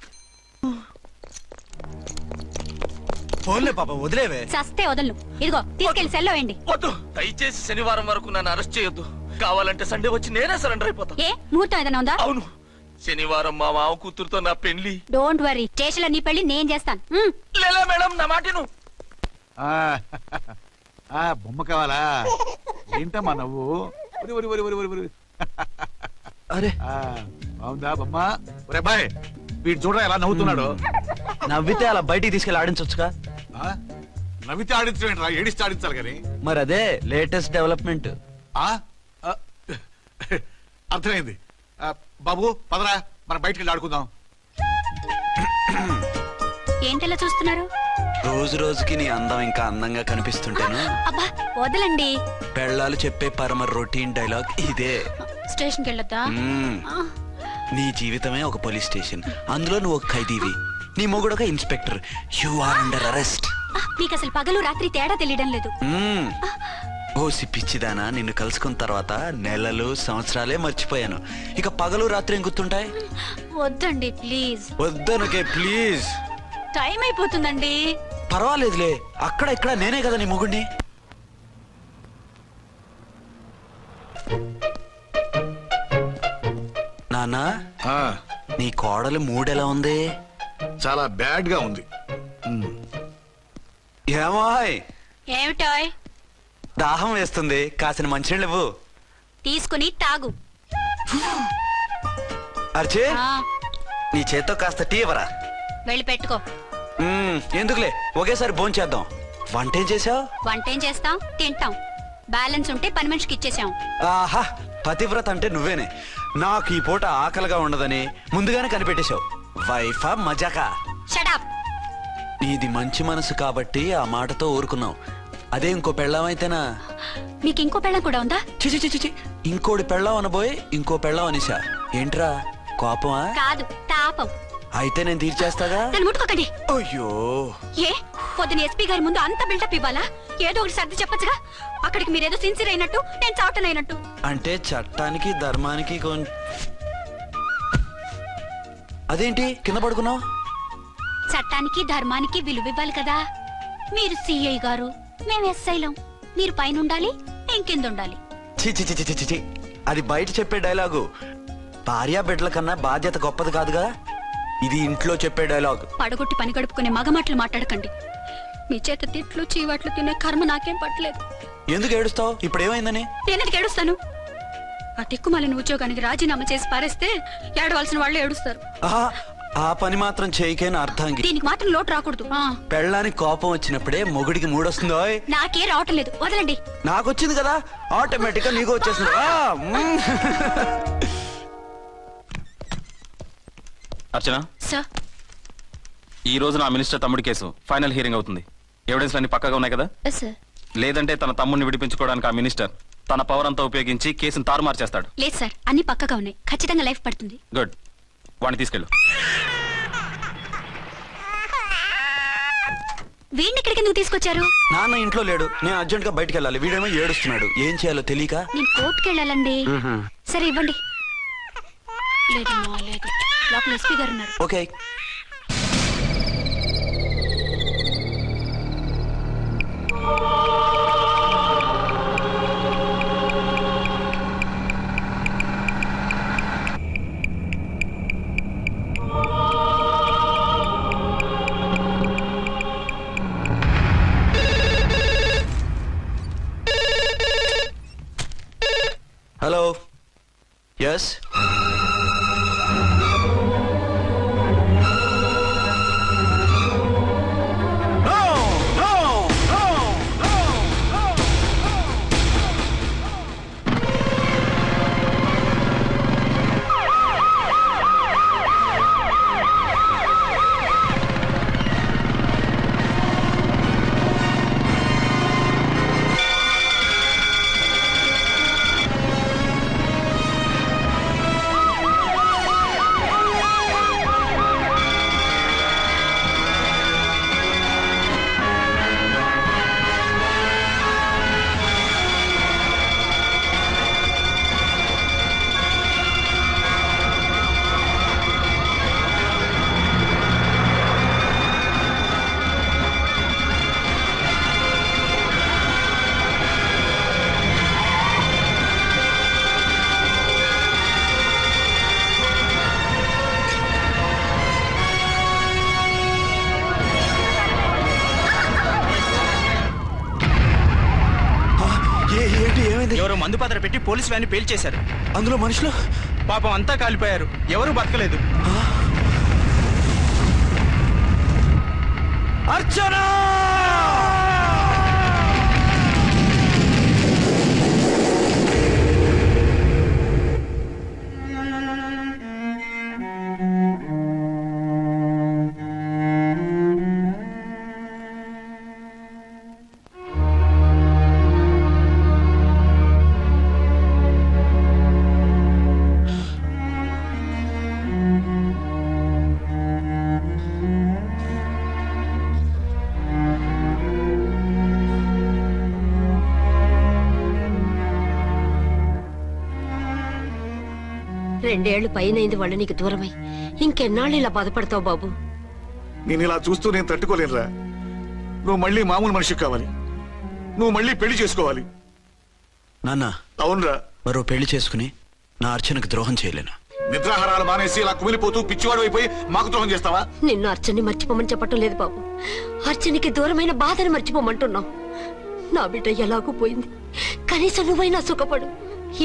ఫోన్లే పాప, వదిలేవే.
చస్తే వదలను. ఇదిగో తీసుకెళ్లి సెల్లో వేయండి.
వద్దు, దయచేసి శనివారం వరకు నన్ను అరెస్ట్ చేయొద్దు. కావాలంటే సండే వచ్చి నేనే సరెండర్ అయిపోతా.
ఏ ముహూర్తం ఏదైనా ఉందా?
అవును, శనివారం మా మామ కూతురుతో నా పెళ్లి.
డోంట్ వరీ, స్టేషన్ లో నీ పెళ్లి నేను చేస్తాను.
లేలా మేడం, నా మాటను.
బొమ్మ కావాలా? ఏంటమ్మా నవ్వు?
అరే
బాగుందా బొమ్మ? ఒరే బాయ్, వీడు చూడరా ఎలా నవ్వుతున్నాడు.
నవ్వితే అలా బయటికి తీసుకెళ్ళి ఆడించొచ్చుగా.
నవ్వితే ఆడించడం, ఏడిస్తే ఆడించాలి కానీ.
మరి అదే లేటెస్ట్ డెవలప్మెంట్.
అర్థమైంది. బాబు పదరా, మనం బయటికి వెళ్ళి ఆడుకుందాం.
ఏంటలా చూస్తున్నారు?
రోజు రోజుకి నీ అందం ఇంకా అందంగా కనిపిస్తుంటాను.
అబ్బా వదలండి.
పెళ్ళాలు చెప్పే పరమ రొటీన్ డైలాగ్ ఇదే.
స్టేషన్కి వెళ్ళొద్దా?
నీ జీవితమే ఒక పోలీస్ స్టేషన్, అందులో నువ్వు ఒక ఖైదీవి, నీ మొగుడు ఒక inspector. You are under arrest.
మీకు అసలు పగలు రాత్రి తేడా తెలియడం లేదు.
ఓ పిచ్చిదానా, నిన్ను కలుసుకున్న తర్వాత నెలలు సంవత్సరాలే మర్చిపోయాను. ఇక పగలు రాత్రి ఏం గుర్తుంటాయి?
వద్దండి ప్లీజ్.
వద్దనుకే ప్లీజ్.
టైం అయిపోతుందండి.
పర్వాలేదులే, అక్కడ ఇక్కడ నేనే కదా నీ మొగుడిని. నాన్నా, నీ కోడలు మూడెలా ఉంది?
చాలా బ్యాడ్ గా ఉంది.
ఏమాయ్?
ఏమిటాయ్?
దాహం వేస్తుంది, కాసిన మంచినీళ్ళు ఇవ్వు.
తీసుకుని తాగు.
అర్చే, నీ చేత్తో కాస్త టీ ఇవ్వరా.
వెళ్ళి పెట్టుకో.
ఎందుకులే, ఒకేసారి భోంచేద్దాం. వంటేం చేసావు?
వంటేం చేస్తాం, తింటాం. బ్యాలెన్స్ ఉంటే పని మనిషికి ఇచ్చేసాం.
ఆహా, పతివ్రత అంటే నువ్వేనే. నాకు ఈ పూట ఆకలిగా ఉండదని ముందుగానే కనిపెట్టేశావు. వైఫా మజాకా?
షటప్.
నీది మంచి మనసు కాబట్టి ఆ మాటతో ఊరుకున్నావు. అదే ఇంకో పెళ్ళాం అయితేనా?
మీకు ఇంకో పెళ్ళం కూడా ఉందా?
చిచి, ఇంకోటి పెళ్ళాం అనబోయి ఇంకో పెళ్ళాం అనిసా. ఏంట్రా కోపమా?
కాదు, తాపం.
అయితే నేను తీర్చేస్తాగా.
నన్ను ముట్టుకోకండి.
అయ్యో,
ఏ పొద్దున ఎస్పీ గారి ముందు అంత బిల్డప్ ఇవ్వాలా? ఏదో ఒకటి సర్ది చెప్పచ్చుగా. అక్కడికి మీరేదో సిన్సియర్ అయినట్టు, నేను చావటం అయినట్టు.
అంటే చట్టానికి ధర్మానికి అదేంటి కింద పడుకున్నావు?
చట్టానికి ధర్మానికి విలువ ఇవ్వాలి కదా. మీరు సిఐ గారు, మేము ఎస్ఐలం. మీరు పైన ఉండాలి, నేను కింద ఉండాలి.
చి, అది బయట చెప్పే డైలాగు. భార్యా బిడ్డల కన్నా బాధ్యత గొప్పది కాదుగా. ఇది ఇంట్లో చెప్పే డైలాగ్.
పడగొట్టి పని గడుపుకునే మగమాటలు మాట్లాడకండి. మీ చేత తిట్లు చీవాట్లు తినే కర్మ నాకేం పట్టలేదు.
ఎందుకు ఏడుస్తావు? ఇప్పుడు ఏమైందని?
నేనెందుకు ఏడుస్తాను? ఆ తిక్కుమాలిన ఉద్యోగానికి రాజీనామా చేసి పారేస్తే ఏడవలసిన వాళ్ళు ఏడుస్తారు.
ఆహా, ఆ పని మాత్రం చేయకేన అర్థంగి.
దీనికి మాత్రం లోటు రాకూడదు.
పెళ్ళానికి కోపం వచ్చినప్పుడే మొగుడికి మూడొస్తుందో.
నాకే రావటం లేదు, వదలండి.
నాకు వచ్చింది కదా, ఆటోమేటిక్ గా నీకు వచ్చేసింది.
అర్చన,
సార్,
ఈ రోజు నా మినిస్టర్ తమ్ముడి కేసు ఫైనల్ హియరింగ్ అవుతుంది. ఎవిడెన్స్ అన్ని పక్కగా ఉన్నాయి కదా?
సార్.
లేదంటే తన తమ్ముడిని విడిపించుకోవడానికి ఆ మినిస్టర్ తన పవర్ అంతా ఉపయోగించి కేసును తారుమారు చేస్తాడు.
లేదు సార్, అన్ని పక్కగా ఉన్నాయి. ఖచ్చితంగా లైఫ్ పడుతుంది.
గుడ్, వాడిని తీసుకెళ్ళు.
వీడిని ఇక్కడికి ఎందుకు తీసుకొచ్చారు?
నాన్న ఇంట్లో లేడు, నేను అర్జెంట్ గా బయటకు వెళ్ళాలి. వీడేమో ఏడుస్తున్నాడు, ఏం చేయాలో తెలియక.
నేను కోర్టుకి వెళ్ళాలండి. సరే ఇవ్వండి. లేదమ్మా, లేదు. లోపల ఎస్పీ గారు ఉన్నారు.
ఓకే. హలో. ఎస్.
ఎవరో మందు పాత్ర పెట్టి పోలీసు వ్యాన్ని పేల్చేశారు.
అందులో మనుషులు
పాపం అంతా కాలిపోయారు, ఎవరు బతకలేదు.
అర్చన!
రెండేళ్లు పైనైంది వాళ్ళు నీకు దూరమై. ఇంకెన్నాళ్ళు ఇలా బాధపడతావు బాబు?
నేను ఇలా చూస్తూ నేను తట్టుకోలేనురా. నువ్వు మళ్ళీ మామూలు మనిషి కావాలి. నువ్వు మళ్ళీ పెళ్లి చేసుకోవాలి.
నాన్న,
అవునరా.
మరో పెళ్లి చేసుకుని నా అర్చనకు ద్రోహం చేయలేను.
నిద్రాహారాలు మానేసి ఇలా కుమిలిపోతూ పిచ్చివాడు అయిపోయి మాకు ద్రోహం చేస్తావా?
నిన్ను అర్చన్ని మర్చిపోమని చెప్పటం లేదు బాబు. అర్చనికి దూరమైన బాధను మర్చిపోమంటున్నావు. నా బిడ్డ ఎలాగూ పోయింది, కనీసం నువ్వైనా సుఖపడు.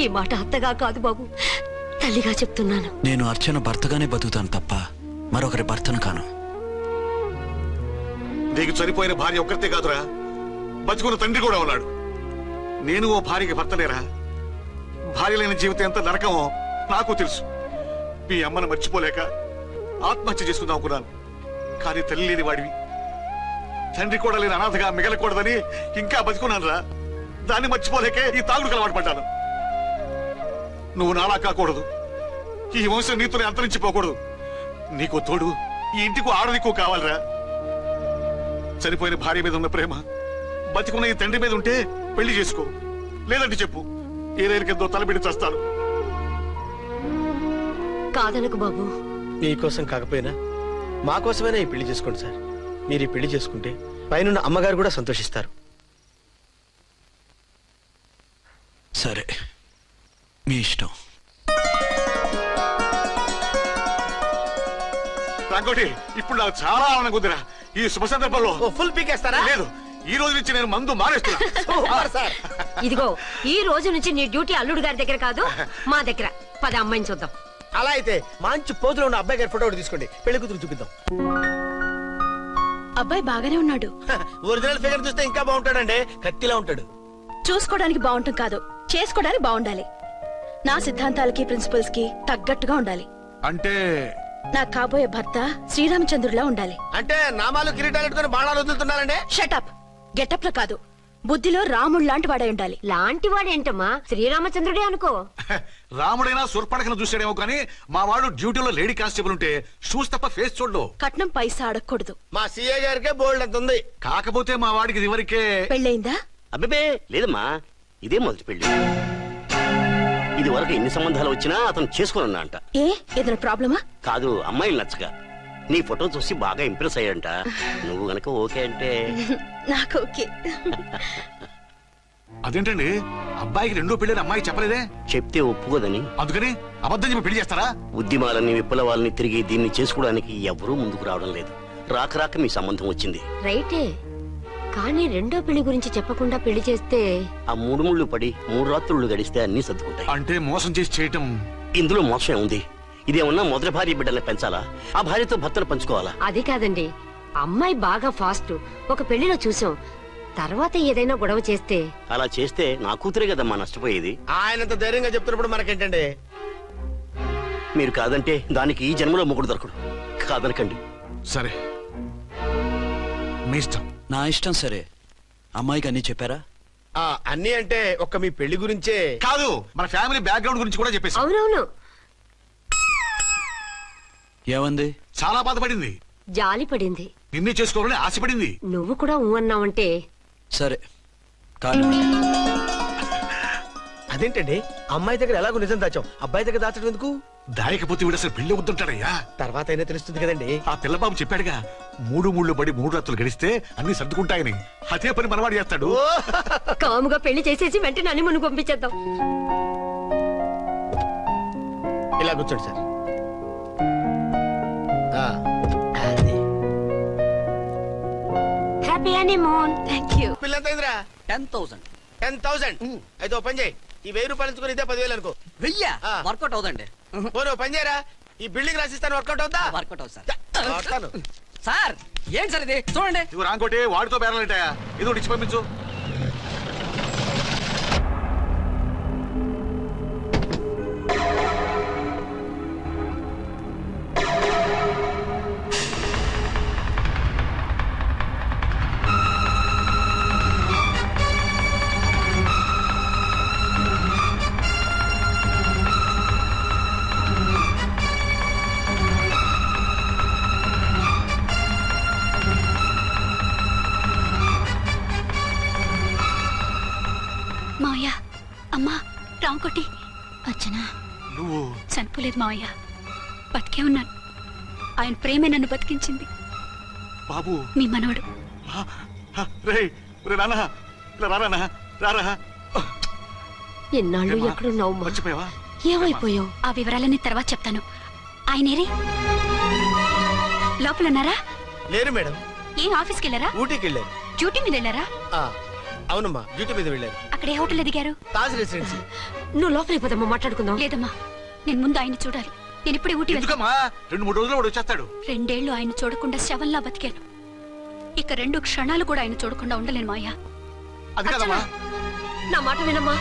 ఈ మాట అత్తగా కాదు బాబు, తల్లిగా చెప్తున్నాను.
నేను అర్చన భర్తగానే బతుకుతాను తప్ప మరొకరి భర్తను కాను.
నీకు చనిపోయిన భార్య ఒక్కరితే కాదురా, బతుకున్న తండ్రి కూడా ఉన్నాడు. నేను ఓ భార్యకి భర్తనేరా. భార్య లేని జీవితం ఎంత నరకమో నాకు తెలుసు. మీ అమ్మను మర్చిపోలేక ఆత్మహత్య చేసుకుందాం అనుకున్నాను. కానీ తల్లి లేని వాడివి, తండ్రి కూడా లేని అనాథగా మిగలకూడదని ఇంకా బతుకున్నాను రా. దాన్ని మర్చిపోలేకే ఈ తాగుడుకు అలవాటు పడ్డాను. నువ్వు నాలా కాకూడదు, ఈ వంశం నీతోనే అంతరించిపోకూడదు. నీకో తోడు, ఈ ఇంటికి ఆడదికో కావాలిరా. చనిపోయిన భార్య మీద ఉన్న ప్రేమ బతికున్న ఈ తండ్రి మీద ఉంటే పెళ్లి చేసుకో. లేదంటే చెప్పు, ఏ రైలుకెందో తలబిడి చస్తాను.
కాదనకు బాబు.
మీకోసం కాకపోయినా మా కోసమైనా ఈ పెళ్లి చేసుకోండి సార్. మీరు ఈ పెళ్లి చేసుకుంటే పైన అమ్మగారు కూడా సంతోషిస్తారు.
సరే, మీ ఇష్టం.
రంగోటి ఇప్పుడు నాకు చాలా ఆనందంగా ఉందిరా. ఈ శుభ సందర్భంలో
ఫుల్ పీకేస్తారా?
లేదు, ఈ రోజు నుంచి నేను మందు మానేస్తున్నా.
సార్
ఇదిగో ఈ రోజు నుంచి నీ డ్యూటీ అల్లుడు గారి దగ్గర కాదు మా దగ్గర. పద అమ్మాయిని చూద్దాం.
అలా అయితే మంచి పోజులో ఉన్న అబ్బాయి గారి ఫోటో ఒకటి తీసుకోండి, పెళ్లి కూతురు చూపిద్దాం.
అబ్బాయి బాగానే ఉన్నాడు.
ఒరిజినల్ ఫిగర్ చూస్తే ఇంకా బాగుంటాడండి, కత్తిలా ఉంటాడు.
చూసుకోవడానికి బాగుంటాం కాదు, చేసుకోవడానికి బాగుండాలి. నా సిద్ధాంతాలకి ప్రిన్సిపల్స్ కి తగ్గట్టుగా ఉండాలి.
అంటే
నా కాబోయే భర్త శ్రీరామచంద్రుడిలా ఉండాలి.
అంటే నామాలు కిరీటాలు పెట్టుకుని బాణాలు వదులుతున్నారండి.
షటప్, గెటప్ లో కాదు, బుద్ధిలో రాముడు లాంటి వాడై ఉండాలి.
లాంటి వాడేంటమ్మా, శ్రీరామచంద్రుడే అనుకో.
రాముడైనా సుర్పడకను చూసాడేమో కానీ మా వాడు డ్యూటీలో లేడీ కానిస్టేబుల్ ఉంటే షూస్ తప్ప ఫేస్ చూడడు.
కట్నం పైసా అడగకూడదు.
మా సీఏ గారికే బోల్డ్ అంత ఉంది.
కాకపోతే మా వాడికి ఇదివరకే
పెళ్ళయిందా?
అబ్బే లేదమ్మా, ఇదే మొదటి పెళ్లి. ఇది వరకు ఎన్ని సంబంధాలు వచ్చినా అతను చేసుకోనున్నా అంట.
ఏ ఏదైనా ప్రాబ్లమా?
కాదు, అమ్మాయిలు నచ్చగా నీ ఫోటో చూసి బాగా ఇంప్రెస్ అయ్యంట. నువ్వు గనక ఓకే అంటే
నాకు ఓకే.
అదేంటండి, అబ్బాయికి రెండో పెళ్లి అమ్మాయి చెప్పలేదే?
చెప్తే ఒప్పుకోదని.
అందుకని అబద్ధం చెప్పి పెళ్లి చేస్తారా?
ఉద్యమాలని విప్లవాలని తిరిగి దీన్ని చేసుకోవడానికి ఎవరూ ముందుకు రావడం లేదు. రాక రాక మీ సంబంధం వచ్చింది.
రైటే, కానీ రెండో పెళ్లి గురించి చెప్పకుండా పెళ్లి చేస్తే
ఆ 3 ముళ్ళు పడి 3 రాత్రులు గడిస్తే అన్ని సర్దుకుంటాయి.
అంటే మోసం చేసి చేయటం.
ఇందులో మోసం ఉంది. ఇదేమన్నా మొదటి భార్య బిడ్డల్ని పెంచాలా, ఆ భార్యతో భర్తను పంచుకోవాలా?
అది కాదండి, అమ్మాయి బాగా ఫాస్ట్. ఒక పెళ్లిలో చూసాం, తర్వాత ఏదైనా గొడవ చేస్తే.
అలా చేస్తే నా కూతురే కదమ్మా నష్టపోయేది.
ఆయనంత ధైర్యంగా చెప్తున్నప్పుడు మనకేంటండి?
మీరు కాదంటే దానికి ఈ జన్మలో మొగుడు దొరకడు. కాదనకండి.
సరే, మీ ఇష్టం.
నా ఇష్టం. సరే, అమ్మాయికి అన్ని చెప్పారా?
అన్ని అంటే ఒక్క మీ పెళ్లి గురించే
కాదు, మన ఫ్యామిలీ బ్యాక్గ్రౌండ్ గురించి కూడా చెప్పేసి.
అవునవును,
ఏమంది?
చాలా బాధపడింది,
జాలి పడింది,
నిన్నే చేసుకోవాలని ఆశపడింది.
నువ్వు కూడా ఊ అన్నావంటే.
సరే కానీ
అదేంటండి, అమ్మాయి దగ్గర ఎలాగో నిజం దాచాం, అబ్బాయి దగ్గర దాచడం ఎందుకు?
దాయకపోతే వీడు అసలు పెళ్లి వద్దుంటాడయ్యా.
తర్వాత అయినా తెలుస్తుంది కదండి.
ఆ పిల్లబాబు చెప్పాడుగా, 3 ముళ్ళు పడి 3 రాత్రులు గడిస్తే అన్ని సర్దుకుంటాయని. అదే పని మనవాడు చేస్తాడు.
కాముగా పెళ్లి చేసేసి వెంటనే అన్ని మును పంపించేద్దాం.
ఇలా కూర్చోండి sir.
Happy honeymoon.
Thank you.
పిల్లంత అయిందిరా?
10,000.
10,000. అయితే ఓ పని చేయి, ఈ 1000 రూపాయలు ఇచ్చుకుని ఇదే 10,000 అనుకో.
వెయ్యా?
ఆ.
వర్కౌట్ అవుదండి.
పోనీ ఓ పని చేయరా, ఈ బిల్డింగ్ రాసిస్తాను, వర్కౌట్ అవుతా?
వర్కౌట్ అవుతుంది సార్.
వస్తాను.
సార్ ఏం సార్ ఇది? చూడండి.
ఇవి రాంకోటి వాడితో బేరాలంటాయా? ఇది ఇచ్చి పంపించు.
మావయ్య, అమ్మా, రాంకోటి, అర్చనా
నువ్వు
చనిపోలేదు మావయ్య, బతికే ఉన్నాను. ఆయన ప్రేమే నన్ను బతికించింది.
బాబు,
మీ మనవడు.
ఎన్నాళ్ళు ఎక్కడున్నావు?
మర్చిపోయావా?
ఏమైపోయావు?
ఆ వివరాలన్నీ తర్వాత చెప్తాను. ఆయనేరి లోపల ఉన్నారా?
లేరు మేడం.
ఏం ఆఫీస్కి వెళ్ళారా?
ఊటీకి వెళ్ళారు.
డ్యూటీ మీద వెళ్ళారా?
అవునమ్మా, డ్యూటీ మీద వెళ్ళారు.
అక్కడ ఏ హోటల్ ఎదిగారు?
తాజ్ రెసిడెన్సీ.
నువ్వు లోపలికి పోదమ్మా, మాట్లాడుకుందాం.
లేదమ్మా, నేను ముందు ఆయన చూడాలి. నేను ఇప్పుడే ఊటీ వెళ్తాను.
ఎందుకమ్మా? 2-3 రోజులు వాడు వచ్చేస్తాడు.
2 ఏళ్లు ఆయన చూడకుండా శవంలా బతికాను. ఇక 2 క్షణాలు కూడా ఆయన చూడకుండా ఉండలేను మాయా.
అది కదమ్మా.
నా మాట వినమ్మా.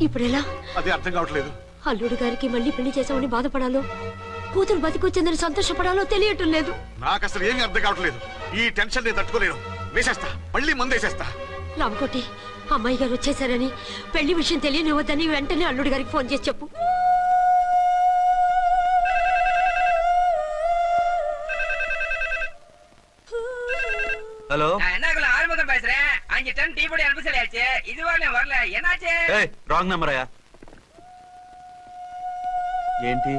ఇప్పుడెలా?
అదే అర్థం కావట్లేదు.
అల్లుడు గారికి మళ్ళీ పెళ్లి చేసామని బాధపడాలో, కూతురు బతికొచ్చిందని సంతోషపడాలో తెలియటం లేదు.
నాకు అసలు ఏమీ అర్థం కావట్లేదు. ఈ టెన్షన్ నేను తట్టుకోలేను. వేసేస్తా, మళ్ళీ మందేసేస్తా.
రామకోటి, అమ్మాయి గారు వచ్చేసారని, పెళ్లి విషయం తెలియనివ్వద్దని వెంటనే అల్లుడు గారికి ఫోన్ చేసి చెప్పు.
ஹலோ
என்ன ஆரம்பத்தில் பேசுறேன். 5 டன் டீ பொடி அனுப்ப சொல்லியாச்சு. இதுவரை வரல. என்னாச்சு?
రాంగ్ నెంబర్ అయ్యా. ఏంటి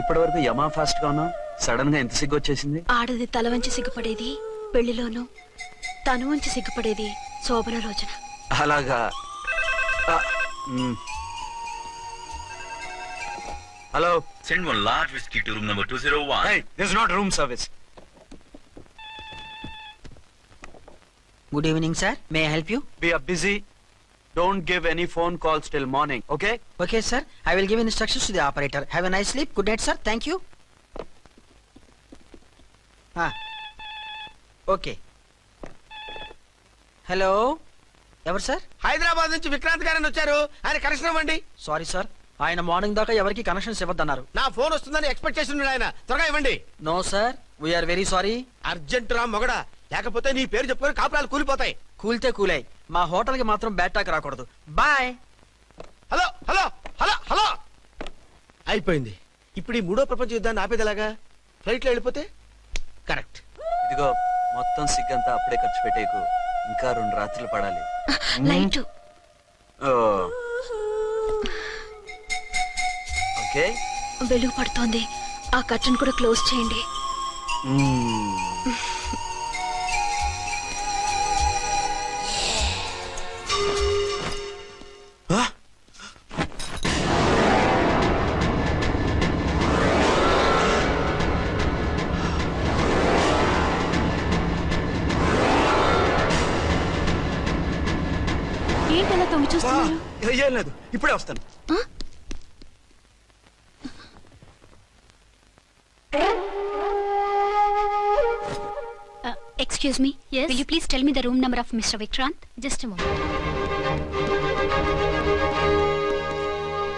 ఇప్పటి వరకు యమా ఫాస్ట్ గా ఉన్నావు, సడన్ గా ఎంత సిగ్గు వచ్చేసింది?
ఆడది తల వంచి సిగ్గుపడేది పెళ్లిలోను, తను వంచి సిగ్గుపడేది శోభన రోజున.
అలాగా hello
Send one large whiskey to room number 201.
Hey, this is not room service.
Good evening sir, may I help you?
We are busy. Don't give any phone calls till morning, okay?
Okay sir, I will give instructions to the operator. Have a nice sleep. Good night sir, thank you. Okay. Hello, ఎవరు sir?
Hyderabad నుంచి విక్రాంత్ గారని వచ్చారు. ఆయన connection ఇవ్వండి.
Sorry sir, ఆయన morning దాకా ఎవరికి connections ఇవ్వద్దన్నారు.
నా ఫోన్ వస్తుందని ఎక్స్పెక్ట్ చేసి ఉన్నాడు ఆయన. త్వరగా ఇవ్వండి.
No sir, we are very sorry.
Urgent రా మొగడా, లేకపోతే నీ పేరు చెప్పుకొని కాపురాలు కూలిపోతాయి.
కూల్తే కూలాయి, మా హోటల్ కి మాత్రం బ్యాడ్ టాక్ రాకూడదు. Bye.
Hello hello hello hello అయిపోయింది. ఇప్పుడు ఈ 3వ ప్రపంచ యుద్ధాన్ని ఆపేదిలాగా? ఫ్లైట్ లో వెళ్ళిపోతే కరెక్ట్.
ఇదిగో మొత్తం సిగ్గంతా అప్పుడే ఖర్చు పెట్టేకు, ఇంకా 2 రాత్రులు పడాలి.
లైట్
ఓకే,
వెలుగు పడుతోంది, ఆ కర్టన్ కూడా క్లోజ్ చేయండి. ఏంటలా తొంగి చూస్తున్నారు?
ఏం లేదు, ఇప్పుడే వస్తాను.
Excuse me. Yes. Will you please tell me the room number of Mr. Vikrant? Just a moment.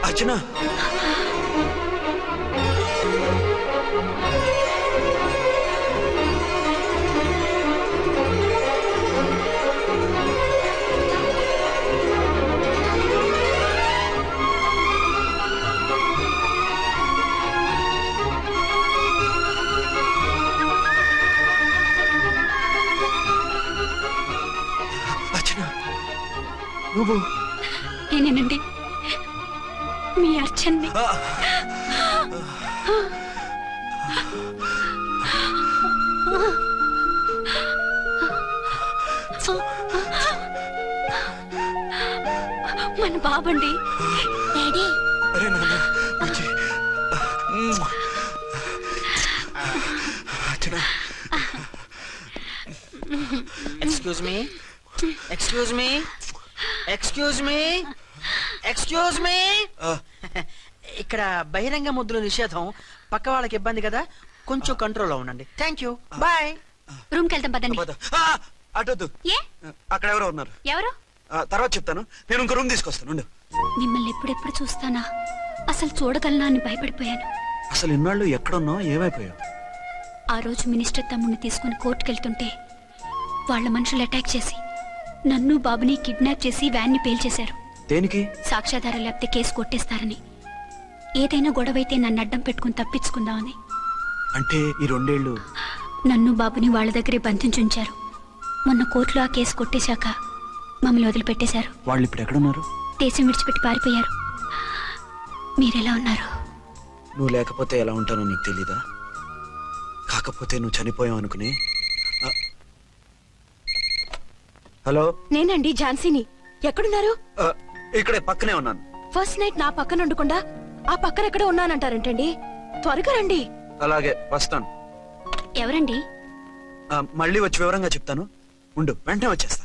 అర్చన, నువ్వు
నేనేనండి, మీ అర్చన్ని. మన బాబండి. డాడీ.
అరే నాన్న, Archana.
Excuse me, excuse me, excuse me, excuse me. ఇక్కడ బహిరంగ ముద్దుల నిషేధం, పక్క వాళ్ళకి ఇబ్బంది కదా, కొంచెం కంట్రోల్లో ఉండండి. Thank you, bye.
రూమ్కి వెళ్తాం పదండి.
అటొద్దు,
ఏ?
అక్కడ ఎవరో ఉన్నారు.
ఎవరు?
తర్వాత చెప్తాను. నేను ఇంకో రూమ్ తీసుకొస్తాను. ఉండు.
మిమ్మల్ని ఎప్పుడెప్పుడు చూస్తానా, అసలు చూడగలనా అని భయపడిపోయాను.
అసలు ఇన్నాళ్ళు ఎక్కడున్నావు, ఏమైపోయావు?
ఆ రోజు మినిస్టర్ తమ్ముడిని తీసుకుని కోర్టుకెళ్తుంటే వాళ్ళ మనుషులు అటాక్ చేసి నన్ను బాబుని కిడ్నాప్ చేసి వ్యాన్ని పేల్చేశారు.
దేనికి?
సాక్ష్యాధారాలు లేకపోతే కేసు కొట్టేస్తారని. ఏదైనా గొడవైతే నన్ను అడ్డం పెట్టుకుని తప్పించుకుందామని.
అంటే ఈ 2 ఏళ్ళు
నన్ను బాబుని వాళ్ళ దగ్గరే బంధించుంచారు. మొన్న కోర్టులో ఆ కేసు కొట్టేశాక మమ్మల్ని వదిలిపెట్టేశారు.
వాళ్ళు ఇప్పుడు ఎక్కడున్నారు?
దేశం విడిచిపెట్టి పారిపోయారు. మీరెలా ఉన్నారు?
నువ్వు లేకపోతే ఎలా ఉంటానో నీకు తెలీదా? కాకపోతే నువ్వు చనిపోయావు అనుకుని. హలో,
నేనండి ఝాన్సీని. ఎక్కడున్నారు?
ఇక్కడే పక్కనే ఉన్నాను.
ఫస్ట్ నైట్ నా పక్కన ఉండకుండా ఆ పక్కన ఎక్కడ ఉన్నానంటారంటండి. త్వరగా రండి.
అలాగే వస్తాను.
ఎవరండి?
మళ్ళీ వచ్చి వివరంగా చెప్తాను. ఉండు, వెంటనే వచ్చేస్తా.